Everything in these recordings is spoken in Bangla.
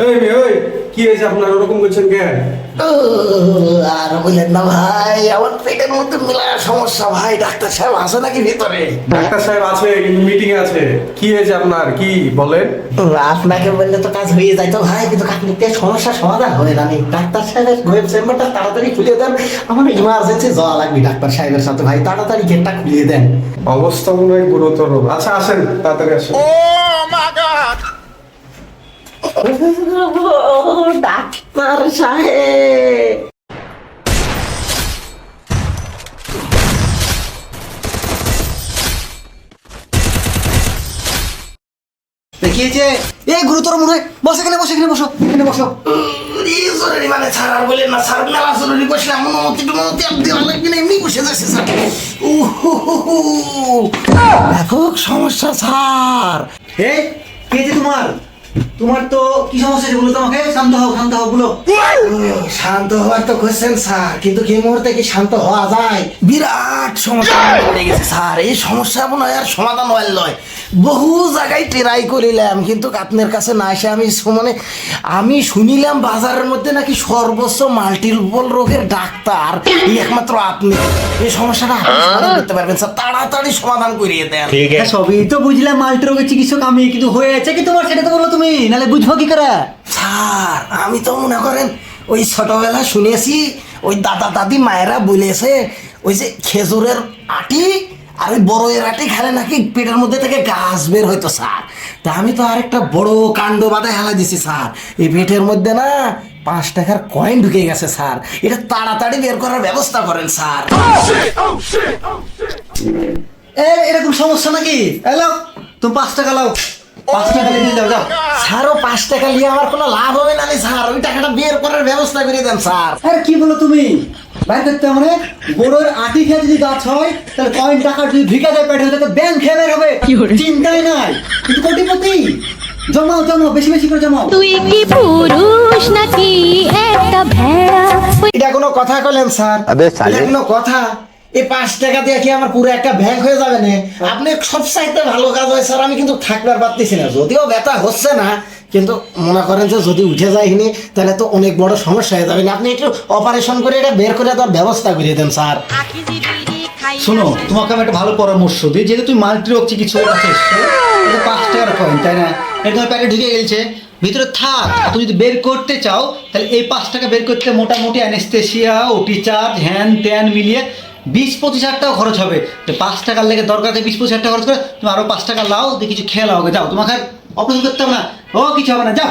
ওই কি হয়েছে আপনার ওরকম করছেন কেন? আর বললেন না ভাই, আমার পেটের মধ্যে মেলা সমস্যা ভাই। ডাক্তার সাহেব আছে নাকি ভিতরে? ডাক্তার সাহেব আছে কিন্তু মিটিং এ আছে। কি হয়েছে আপনার, কি বলেন? আপনাকে বললে তো কাজ হয়ে যায় তো ভাই, কিন্তু আপনি সমস্যার সমাধান হয়ে যাবে। ডাক্তার সাহেবের ওয়েব চেম্বারটা তাড়াতাড়ি খুলে দেন, আমার ইমার্জেন্সি যাওয়া লাগবে ডাক্তার সাহেবের সাথে। ভাই তাড়াতাড়ি গেটটা খুলে দেন। অবস্থা মনে হয় গুরুতর। আচ্ছা আসেন, তাড়াতাড়ি আসেন। ডাক্তার সাহেব, দেখিয়েছে এই গুরুতর মনে হয়। বসো এখানে, বসো এখানে, বসো এখানে বসো। জরুরি মানে স্যার আর বলেন না স্যার, মেলা জরুরি বসলাম। অনুমতি আর দেওয়া লাগবে না, এমনি বসে যাচ্ছে স্যার। ব্যাপক সমস্যা স্যার। এই কে যে তোমার তোমার তো কি সমস্যা আছে বলো তো আমাকে। শান্ত হও, শান্ত হও, বলো। শান্ত হওয়ার তো কোশ্চেন স্যার, কিন্তু কি মুহূর্তে কি শান্ত হওয়া যায়? বিরাট সমস্যা পড়ে গেছে স্যার। এই সমস্যা মনে হয় আর সমাধান হওয়ার নয়। বহু জায়গায় ট্রাই করিলাম, কিন্তু আপনার কাছে না এসে আমি শুনিলাম বাজারের মধ্যে নাকি সর্বোচ্চ মাল্টিপল রোগের ডাক্তার এই একমাত্র আপনি। এই সমস্যাটা আপনি সমাধান করতে পারবেন স্যার, তাড়াতাড়ি সমাধান করিয়ে দেন। হ্যাঁ, সবই তো বুঝলাম, মাল্টি রোগের চিকিৎসক আমি, কিন্তু হয়েছে কি তোমার সেটা তো বলো তুমি, নাহলে বুঝবো কি করে? স্যার আমি তো মনে করেন ওই ছোটবেলা শুনেছি, ওই দাদা দাদি মায়েরা বলেছে ওই যে খেজুরের আটি আর ওই বড়ের আটি খেলে নাকি পেটের মধ্যে থেকে গাছ বের হইতো স্যার। তা আমি তো আরেকটা বড় কাণ্ড বাধা হেলা দিছি স্যার। এই পেটের মধ্যে না 5 টাকার কয়েন ঢুকে গেছে স্যার, এটা তাড়াতাড়ি বের করার ব্যবস্থা করেন স্যার। এরকম সমস্যা নাকি? এলো তুমি 5 টাকা লাও, 5 টাকা দিয়ে যাও, যাও। স্যারও 5 টাকা নিয়ে আমার কোনো লাভ হবে না স্যার, ওই টাকাটা বের করার ব্যবস্থা করে দেন স্যার। আরে কি বলো তুমি? বাইর করতে মানে বড়োর আটি খেয়ে যদি গাছ হয়, তাহলে কয়েন টাকা যদি ভিকা যায় পেটে, তো ব্যাংক খেয়ে বের হবে, চিন্তাই নাই। কিন্তু কোটিপতি জমাও, জমাও, বেশি বেশি করে জমাও। তুই কি পুরুষ নাকি একটা ভেড়া? এটা কোনো কথা কইলেন স্যার? এটা কোনো কথা? এই 5 টাকা দিয়ে কি আমার পুরো একটা ব্যাংক হয়ে যাবে না? আপনি সব চাইতে ভালো কাজ হয় স্যার, আমি কিন্তু থাকবার পারতেছি না। যদিও ব্যথা হচ্ছে না, কিন্তু মনে করেন যে যদি উঠে যায় নি তাহলে তো অনেক বড় সমস্যা হয়ে যাবে না। আপনি একটু অপারেশন করে এটা বের করে দেওয়ার ব্যবস্থা করে দেন স্যার। শোনো, তোমাকে আমি একটা ভালো পরামর্শ দিই। যেহেতু তুমি মাল্টি রোগ চিকিৎসকের কাছে এসছো, এটা 5 টাকার কয়েন, তাই না? এটা তোমার প্যাকেটে ঢুকে গেছে, ভিতরে থাক। আর তুমি যদি বের করতে চাও, তাহলে এই 5 টাকা বের করতে মোটামুটি অ্যানেস্থেশিয়া, ওটি চার্জ, হ্যান ত্যান মিলিয়ে 20-25 হাজার টাকা খরচ হবে। তো 5 টাকার লেগে দরকার 20-25 হাজার টাকা খরচ করে তুমি আরো 5 টাকা লাও, দিয়ে কিছু খেয়ে লাও। যাও, তোমাকে আর অপারেশন করতে হবে না, ও কিছু হবে না, যাও।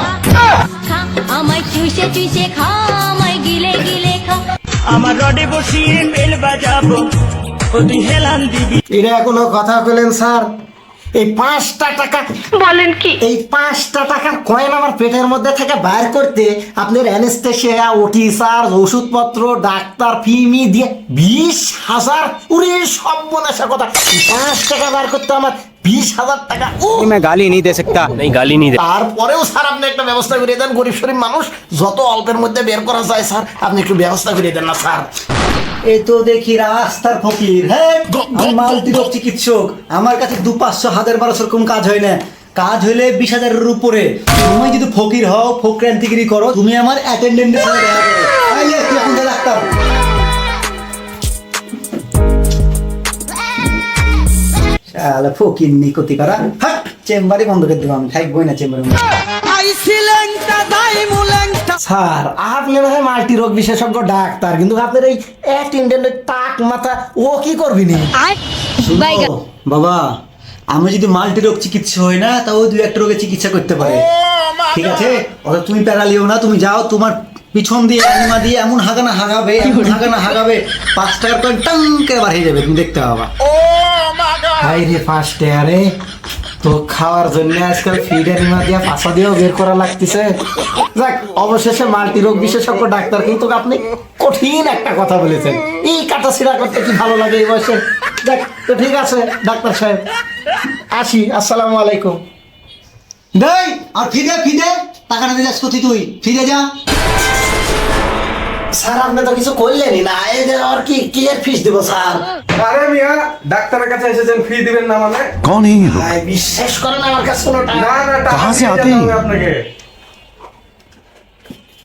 আমায় চুষে চুষে খা, আমায় গিলে গিলে খা। আমার রডে বসিয়ে বেল বাজাবো, ও তুই হেলান দিবি। এটা কোনো কথা কইলেন স্যার? এই 5টা টাকা বলেন কি? এই 5টা টাকার কয়েন আমার পেটের মধ্যে থেকে বাইর করতে আপনার অ্যানেস্থেশিয়া, ওটি চার্জ, ওষুধপত্র, ডাক্তার ফি মি দিয়ে 20,000। উরে সর্বনাশা কথা! 5 টাকা বার করতে আমার 20,000 টাকা। मैं गाली नहीं दे सकता। नहीं गाली नहीं दे। তারপরেও স্যার আপনি একটা ব্যবস্থা করে দেন। গরিব শরীফ মানুষ, যত অল্পের মধ্যে বের করা যায় স্যার, আপনি একটু ব্যবস্থা করে দেন না স্যার। এই তো দেখি রাস্তার ফকির। হ্যাঁ, আমি মাল্টি রোগ চিকিৎসক, আমার কাছে 200-500-1000-1200 এরকম কাজ হয় না। কাজ হইলে 20,000-এর উপরে। তুমি যদি ফকির হও, ফকরান্তিগিরি করো, তুমি আমার অ্যাটেন্ডেন্টের সাথে দেখা করো। আইলে তুই এখন যা ডাক্তার। শালা ফকির নিকতি করা। হ্যাঁ, চেম্বারে বন্ধ করে দেবো, আমি থাকবোই না চেম্বারে। স্যার আপনি না হয় মাল্টি রোগ বিশেষজ্ঞ ডাক্তার, কিন্তু আপনার এই অ্যাটেন্ডেন্টের টাক মাথা ও কি করবি নি? শুনো, বাবা, আমি যদি মাল্টি রোগ চিকিৎসা হই না, তাও 2-1 রোগের চিকিৎসা করতে পারে। ঠিক আছে, অত তুমি প্যারালিও না, তুমি যাও। তোমার পিছন দিয়ে আনিমা দিয়ে এমন হাগানা হাগাবে, এমন হাগানা হাগাবে, 5 টাকার কয়েন টাং করে বার হয়ে যাবে, তুমি দেখতে পাবা। হাই রে 5 টাকা রে, তো খাওয়ার জন্য আজকাল ফিড অ্যানিমা দিয়ে 500 দিয়েও বের করা লাগতেছে। যাক, অবশেষে মাল্টি রোগ বিশেষজ্ঞ ডাক্তার, কিন্তু আপনি কঠিন একটা কথা বলেছেন। এই কাটা ছিঁড়া করতে কি ভালো লাগে এই বয়সে? যাক, তো ঠিক আছে ডাক্তার সাহেব, আসি। আসসালামু আলাইকুম। দেই আর ফিরে ফিরে টাকাটা দিলে কোথায়? তুই ফিরে যা। স্যার আপনি তো কিছু করলেনই না, এই যে আর কি এর ফিস দিব স্যার? আরে মিয়া, ডাক্তারের কাছে এসেছেন, ফি দিবেন না মানে? ভাই, বিশ্বাস করেন আমার কাছে কোনো টাকা না না, টাকা দিয়ে যেতে হবে আপনাকে।